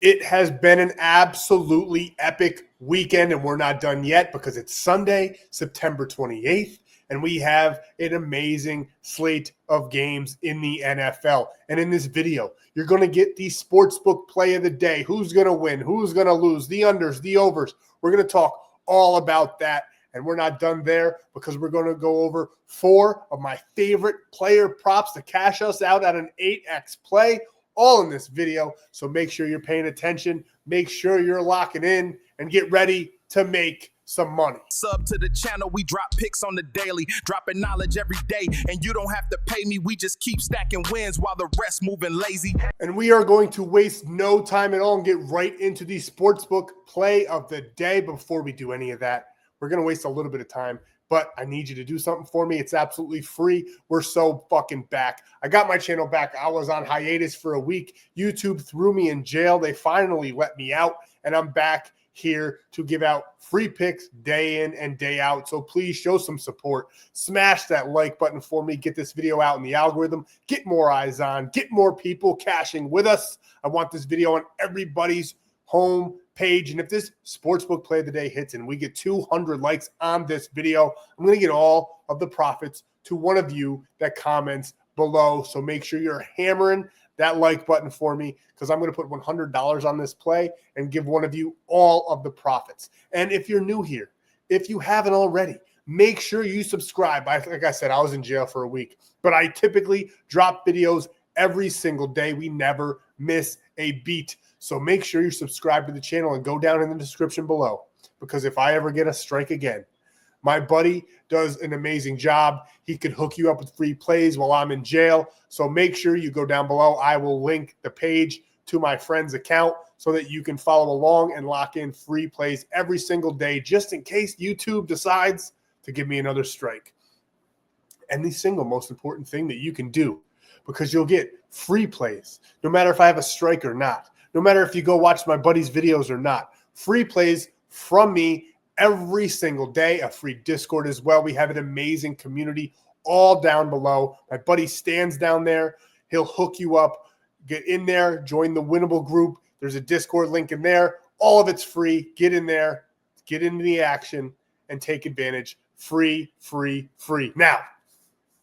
It has been an absolutely epic weekend, and we're not done yet because it's Sunday, September 28th, and we have an amazing slate of games in the NFL. And in this video, you're going to get the Sportsbook play of the day. Who's going to win? Who's going to lose? The unders, the overs. We're going to talk all about that. And we're not done there because we're going to go over 4 of my favorite player props to cash us out at an 8x play, all in this video. So make sure you're paying attention, make sure you're locking in, and get ready to make some money. Sub to the channel, we drop picks on the daily, dropping knowledge every day, and you don't have to pay me, we just keep stacking wins while the rest moving lazy. And we are going to waste no time at all and get right into the Sportsbook play of the day. Before we do any of that, we're going to waste a little bit of time, but I need you to do something for me. It's absolutely free. We're so fucking back. I got my channel back. I was on hiatus for a week. YouTube threw me in jail. They finally let me out, and I'm back here to give out free picks day in and day out. So please show some support. Smash that like button for me. Get this video out in the algorithm. Get more eyes on. Get more people cashing with us. I want this video on everybody's home page. And if this Sportsbook play of the day hits and we get 200 likes on this video, I'm going to get all of the profits to one of you that comments below. So make sure you're hammering that like button for me, because I'm going to put $100 on this play and give one of you all of the profits. And if you're new here, if you haven't already, make sure you subscribe. Like I said, I was in jail for a week, but I typically drop videos every single day. We never miss a beat. So make sure you subscribe to the channel and go down in the description below, because if I ever get a strike again, my buddy does an amazing job. He could hook you up with free plays while I'm in jail. So make sure you go down below. I will link the page to my friend's account so that you can follow along and lock in free plays every single day, just in case YouTube decides to give me another strike. And the single most important thing that you can do, because you'll get free plays, no matter if I have a strike or not, no matter if you go watch my buddy's videos or not, free plays from me every single day, a free Discord as well. We have an amazing community all down below. My buddy Stan's down there. He'll hook you up. Get in there, join the Winnable group. There's a Discord link in there. All of it's free. Get in there, get into the action, and take advantage. Free, free, free. Now,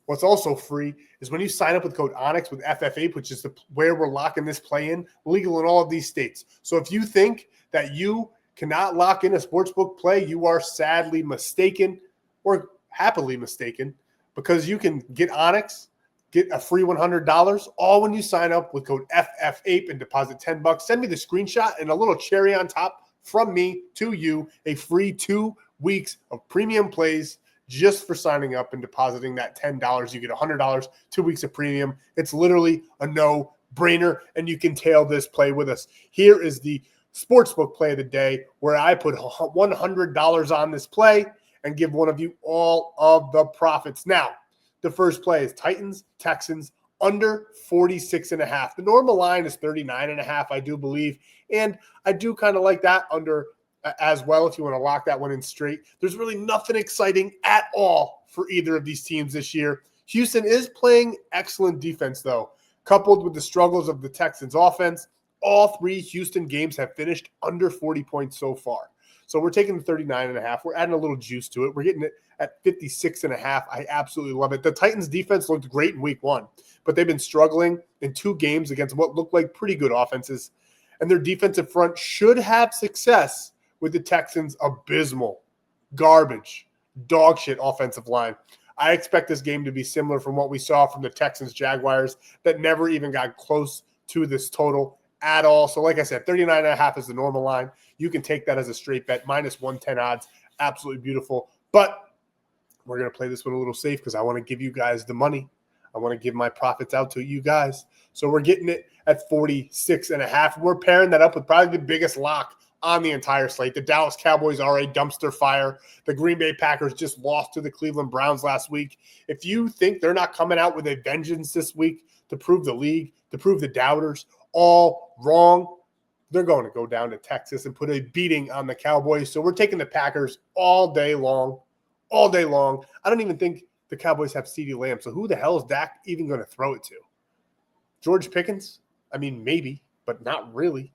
what's also free is when you sign up with code ONYX with FFAPE, which is where we're locking this play in, legal in all of these states. So if you think that you cannot lock in a Sportsbook play, you are sadly mistaken, or happily mistaken, because you can get ONYX, get a free $100, all when you sign up with code FFAPE and deposit $10. Send me the screenshot and a little cherry on top from me to you, a free 2 weeks of premium plays just for signing up and depositing that $10. You get $100, 2 weeks of premium. It's literally a no-brainer, and you can tail this play with us. Here is the Sportsbook play of the day, where I put $100 on this play and give one of you all of the profits. Now, the first play is Titans, Texans, under 46.5. The normal line is 39.5, I do believe, and I do kind of like that under as well if you want to lock that one in straight. There's really nothing exciting at all for either of these teams this year. Houston is playing excellent defense, though, coupled with the struggles of the Texans' offense. All 3 Houston games have finished under 40 points so far. So we're taking the 39.5. We're adding a little juice to it. We're getting it at 56.5. I absolutely love it. The Titans' defense looked great in week 1, but they've been struggling in 2 games against what looked like pretty good offenses. And their defensive front should have success with the Texans' abysmal, garbage, dog shit offensive line. I expect this game to be similar from what we saw from the Texans-Jaguars that never even got close to this total at all. So like I said, 39.5 is the normal line. You can take that as a straight bet, minus 110 odds. Absolutely beautiful. But we're going to play this one a little safe because I want to give you guys the money. I want to give my profits out to you guys. So we're getting it at 46.5. We're pairing that up with probably the biggest lock on the entire slate. The Dallas Cowboys are a dumpster fire. The Green Bay Packers just lost to the Cleveland Browns last week. If you think they're not coming out with a vengeance this week to prove the league, to prove the doubters all wrong, they're going to go down to Texas and put a beating on the Cowboys. So we're taking the Packers all day long, all day long. I don't even think the Cowboys have CeeDee Lamb. So who the hell is Dak even going to throw it to? George Pickens? I mean, maybe, but not really.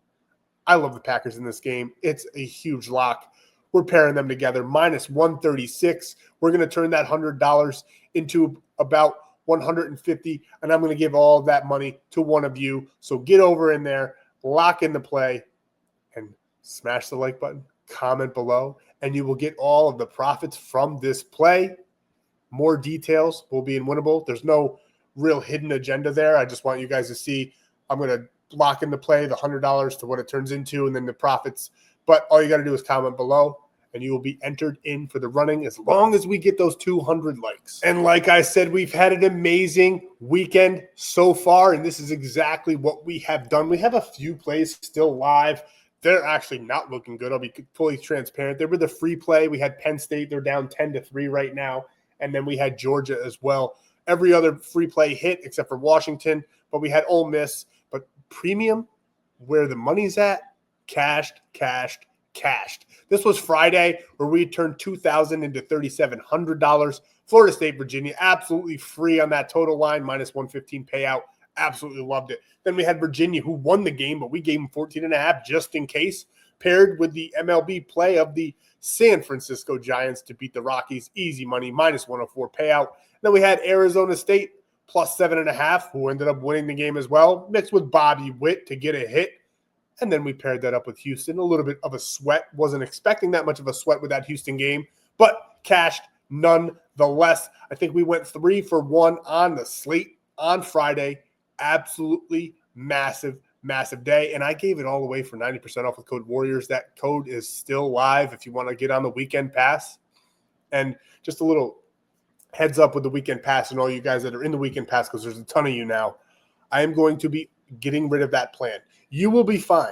I love the Packers in this game. It's a huge lock. We're pairing them together. Minus 136. We're going to turn that $100 into about 150, and I'm going to give all of that money to one of you. So get over in there, lock in the play, and smash the like button, comment below, and you will get all of the profits from this play. More details will be in Winnable. There's no real hidden agenda there. I just want you guys to see I'm going to lock in the play, the $100 to what it turns into, and then the profits. But all you got to do is comment below, and you will be entered in for the running as long as we get those 200 likes. And like I said, we've had an amazing weekend so far, and this is exactly what we have done. We have a few plays still live. They're actually not looking good. I'll be fully transparent. They were the free play. We had Penn State. They're down 10-3 right now. And then we had Georgia as well. Every other free play hit except for Washington, but we had Ole Miss. But premium, where the money's at, cashed. This was Friday where we turned $2,000 into $3,700. Florida State, Virginia, absolutely free on that total line, minus 115 payout. Absolutely loved it. Then we had Virginia, who won the game, but we gave them 14.5 just in case, paired with the MLB play of the San Francisco Giants to beat the Rockies. Easy money, minus 104 payout. Then we had Arizona State, plus 7.5, who ended up winning the game as well, mixed with Bobby Witt to get a hit. And then we paired that up with Houston. A little bit of a sweat. Wasn't expecting that much of a sweat with that Houston game, but cashed nonetheless. I think we went 3 for 1 on the slate on Friday. Absolutely massive day. And I gave it all away for 90% off with code Warriors. That code is still live if you want to get on the weekend pass. And just a little heads up with the weekend pass and all you guys that are in the weekend pass, because there's a ton of you now. I am going to be getting rid of that plan. You will be fine.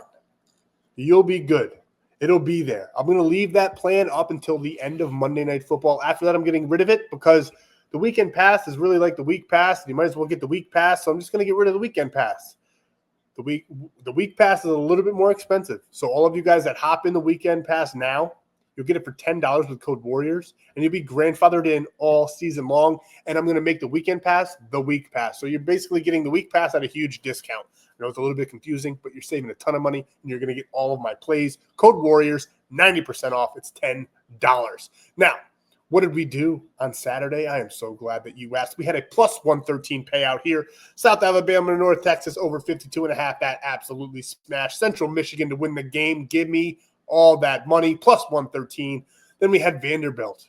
You'll be good. It'll be there. I'm going to leave that plan up until the end of Monday Night Football. After that, I'm getting rid of it because the weekend pass is really like the week pass. And you might as well get the week pass. So I'm just going to get rid of the weekend pass. The week pass is a little bit more expensive. So all of you guys that hop in the weekend pass now, you'll get it for $10 with code Warriors, and you'll be grandfathered in all season long. And I'm going to make the weekend pass the week pass. So you're basically getting the week pass at a huge discount. I know it's a little bit confusing, but you're saving a ton of money, and you're going to get all of my plays. Code Warriors, 90% off. It's $10. Now, what did we do on Saturday? I am so glad that you asked. We had a plus 113 payout here. South Alabama to North Texas over 52.5. That absolutely smashed. Central Michigan to win the game. Give me all that money, plus 113. Then we had Vanderbilt.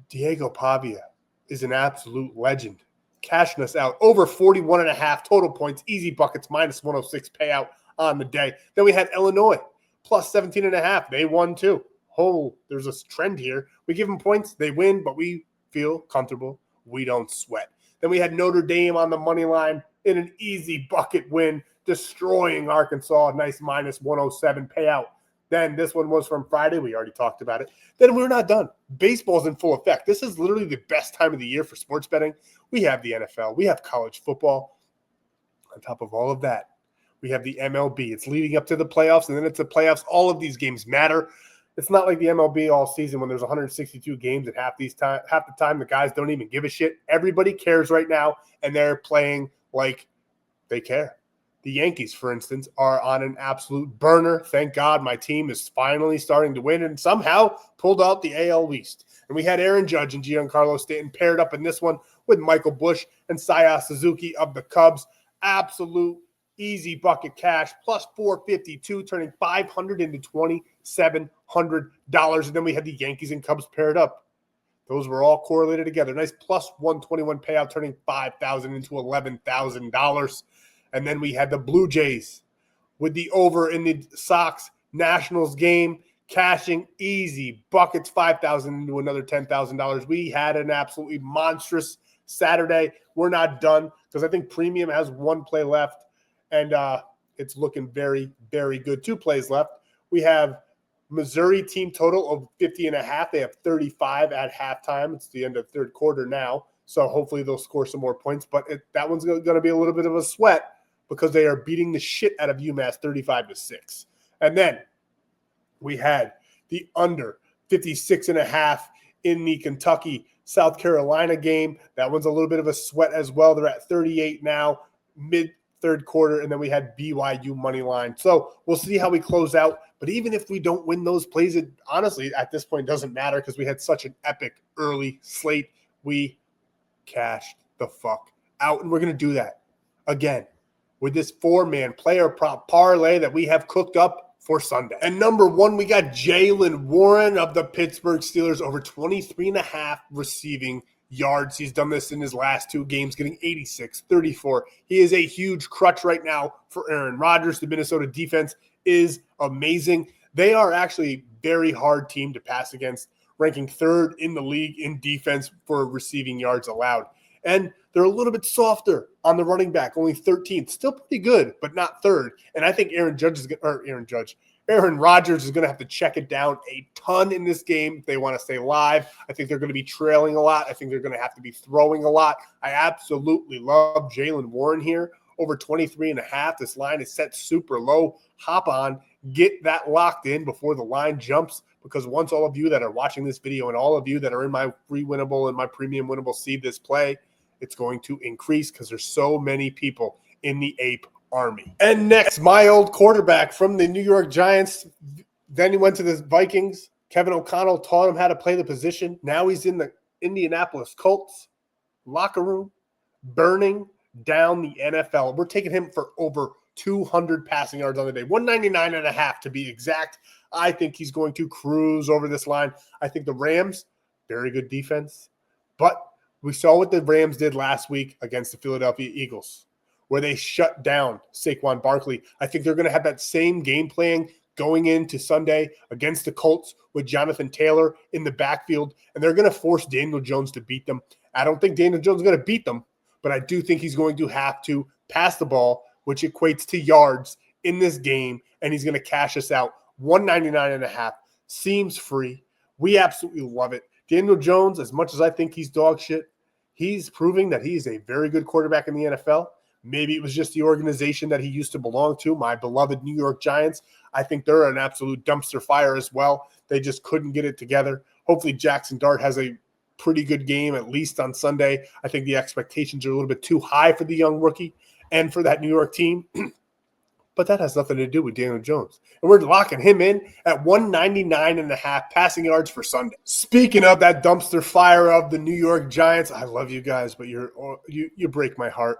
Diego Pavia is an absolute legend. Cashing us out over 41.5 total points, easy buckets, minus 106 payout on the day. Then we had Illinois, plus 17.5. They won too. Oh, there's a trend here. We give them points, they win, but we feel comfortable. We don't sweat. Then we had Notre Dame on the money line in an easy bucket win, destroying Arkansas, nice minus 107 payout. Then this one was from Friday. We already talked about it. Then we're not done. Baseball's in full effect. This is literally the best time of the year for sports betting. We have the NFL. We have college football. On top of all of that, we have the MLB. It's leading up to the playoffs, and then it's the playoffs. All of these games matter. It's not like the MLB all season when there's 162 games at half the time the guys don't even give a shit. Everybody cares right now, and they're playing like they care. The Yankees, for instance, are on an absolute burner. Thank God my team is finally starting to win and somehow pulled out the AL East. And we had Aaron Judge and Giancarlo Stanton paired up in this one with Michael Busch and Seiya Suzuki of the Cubs. Absolute easy bucket cash, plus 452, turning $500 into $2,700. And then we had the Yankees and Cubs paired up. Those were all correlated together. Nice plus 121 payout, turning $5,000 into $11,000. And then we had the Blue Jays with the over in the Sox Nationals game, cashing easy buckets, $5,000 into another $10,000. We had an absolutely monstrous Saturday. We're not done because I think Premium has one play left, and it's looking very, very good. 2 plays left. We have Missouri team total of 50.5. They have 35 at halftime. It's the end of third quarter now, so hopefully they'll score some more points. But that one's going to be a little bit of a sweat because they are beating the shit out of UMass 35-6. And then we had the under 56.5 in the Kentucky-South Carolina game. That one's a little bit of a sweat as well. They're at 38 now. third quarter, and then we had BYU money line. So we'll see how we close out. But even if we don't win those plays, it honestly at this point doesn't matter because we had such an epic early slate. We cashed the fuck out, and we're going to do that again with this 4-man player prop parlay that we have cooked up for Sunday. And number 1, we got Jaylen Warren of the Pittsburgh Steelers over 23.5 receiving yards. He's done this in his last 2 games, getting 86, 34. He is a huge crutch right now for Aaron Rodgers. The Minnesota defense is amazing. They are actually a very hard team to pass against, ranking 3rd in the league in defense for receiving yards allowed. And they're a little bit softer on the running back, only 13th. Still pretty good, but not 3rd. And I think Aaron Rodgers is going to have to check it down a ton in this game if they want to stay live. I think they're going to be trailing a lot. I think they're going to have to be throwing a lot. I absolutely love Jaylen Warren here. Over 23.5. This line is set super low. Hop on, get that locked in before the line jumps, because once all of you that are watching this video and all of you that are in my free winnable and my premium winnable see this play, it's going to increase because there's so many people in the ape army. And next, my old quarterback from the New York Giants. Then he went to the Vikings. Kevin O'Connell taught him how to play the position. Now he's in the Indianapolis Colts locker room, burning down the NFL. We're taking him for over 200 passing yards on the day, 199.5 to be exact. I think he's going to cruise over this line. I think the Rams, very good defense, but we saw what the Rams did last week against the Philadelphia Eagles, where they shut down Saquon Barkley. I think they're going to have that same game plan going into Sunday against the Colts with Jonathan Taylor in the backfield, and they're going to force Daniel Jones to beat them. I don't think Daniel Jones is going to beat them, but I do think he's going to have to pass the ball, which equates to yards in this game, and he's going to cash us out. 199.5 seems free. We absolutely love it. Daniel Jones, as much as I think he's dog shit, he's proving that he's a very good quarterback in the NFL. Maybe it was just the organization that he used to belong to, my beloved New York Giants. I think they're an absolute dumpster fire as well. They just couldn't get it together. Hopefully Jackson Dart has a pretty good game, at least on Sunday. I think the expectations are a little bit too high for the young rookie and for that New York team. But that has nothing to do with Daniel Jones. And we're locking him in at 199.5 passing yards for Sunday. Speaking of that dumpster fire of the New York Giants, I love you guys, but you break my heart.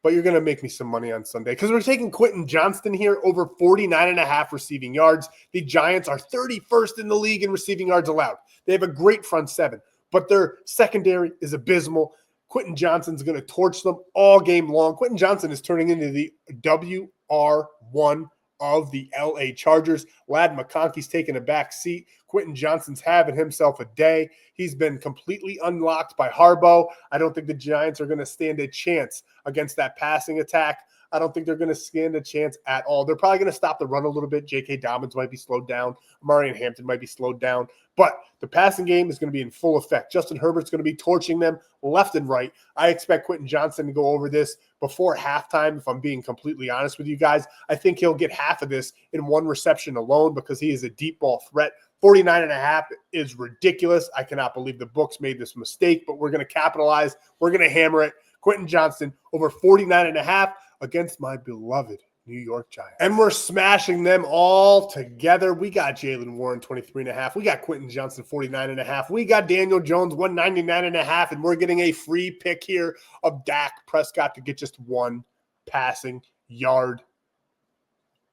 But you're going to make me some money on Sunday because we're taking Quentin Johnston here over 49.5 receiving yards. The Giants are 31st in the league in receiving yards allowed. They have a great front seven, but their secondary is abysmal. Quentin Johnston's going to torch them all game long. Quentin Johnston is turning into the WR1 of the LA Chargers. Lad McConkey's taking a back seat. Quentin Johnston's having himself a day. He's been completely unlocked by Harbaugh. I don't think the Giants are going to stand a chance against that passing attack. I don't think they're going to stand a chance at all. They're probably going to stop the run a little bit. J.K. Dobbins might be slowed down. Marion Hampton might be slowed down. But the passing game is going to be in full effect. Justin Herbert's going to be torching them left and right. I expect Quentin Johnston to go over this before halftime, if I'm being completely honest with you guys. I think he'll get half of this in one reception alone because he is a deep ball threat. 49.5 is ridiculous. I cannot believe the books made this mistake, but we're going to capitalize. We're going to hammer it. Quentin Johnston over 49.5 against my beloved New York Giants. And we're smashing them all together. We got Jaylen Warren, 23.5. We got Quentin Johnston, 49.5. We got Daniel Jones, 199.5. And we're getting a free pick here of Dak Prescott to get just one passing yard.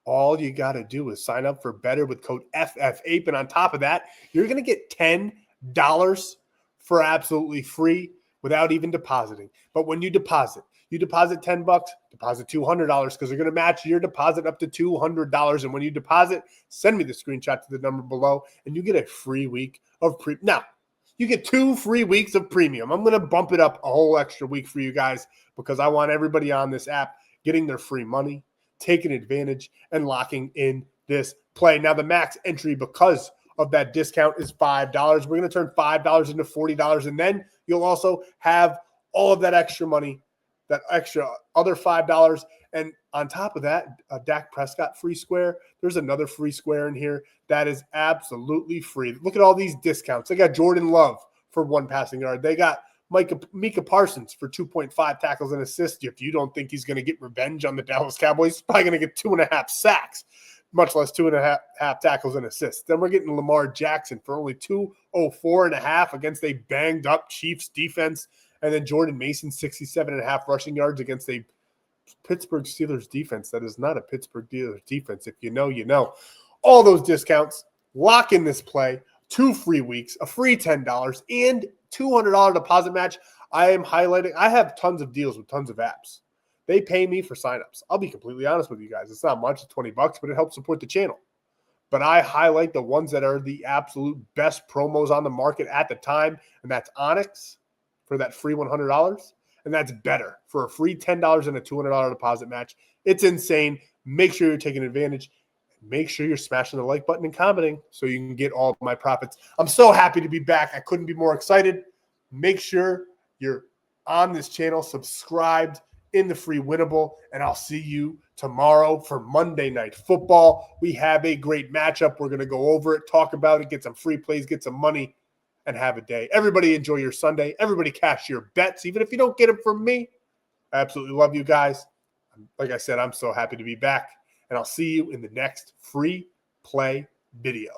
All you got to do is sign up for Betr with code FFAPE. And on top of that, you're going to get $10 for absolutely free without even depositing. But when you deposit $10, deposit $200 because they're going to match your deposit up to $200. And when you deposit, send me the screenshot to the number below, and you get a free week of premium. Now, you get 2 free weeks of premium. I'm going to bump it up a whole extra week for you guys because I want everybody on this app getting their free money, taking advantage, and locking in this play. Now, the max entry because of that discount is $5. We're going to turn $5 into $40, and then you'll also have all of that extra money, that extra other $5. And on top of that, a Dak Prescott free square. There's another free square in here that is absolutely free. Look at all these discounts. They got Jordan Love for 1 passing yard. They got Micah Parsons for 2.5 tackles and assists. If you don't think he's going to get revenge on the Dallas Cowboys, he's probably going to get 2.5 sacks, much less 2.5 tackles and assists. Then we're getting Lamar Jackson for only 204.5 against a banged up Chiefs defense. And then Jordan Mason, 67.5 rushing yards against a Pittsburgh Steelers defense that is not a Pittsburgh Steelers defense. If you know, you know. All those discounts, lock in this play, 2 free weeks, a free $10, and $200 deposit match. I have tons of deals with tons of apps. They pay me for signups. I'll be completely honest with you guys. It's not much, it's $20, but it helps support the channel. But I highlight the ones that are the absolute best promos on the market at the time, and that's ONYX for that free $100, and that's Betr for a free $10 and a $200 deposit match. It's insane. Make sure you're taking advantage. Make sure you're smashing the like button and commenting so you can get all of my profits. I'm so happy to be back. I couldn't be more excited. Make sure you're on this channel, subscribed, in the free winnable, and I'll see you tomorrow for Monday Night Football. We have a great matchup. We're going to go over it, talk about it, get some free plays, get some money, and have a day. Everybody enjoy your Sunday. Everybody cash your bets, even if you don't get them from me. I absolutely love you guys. Like I said, I'm so happy to be back. And I'll see you in the next free play video.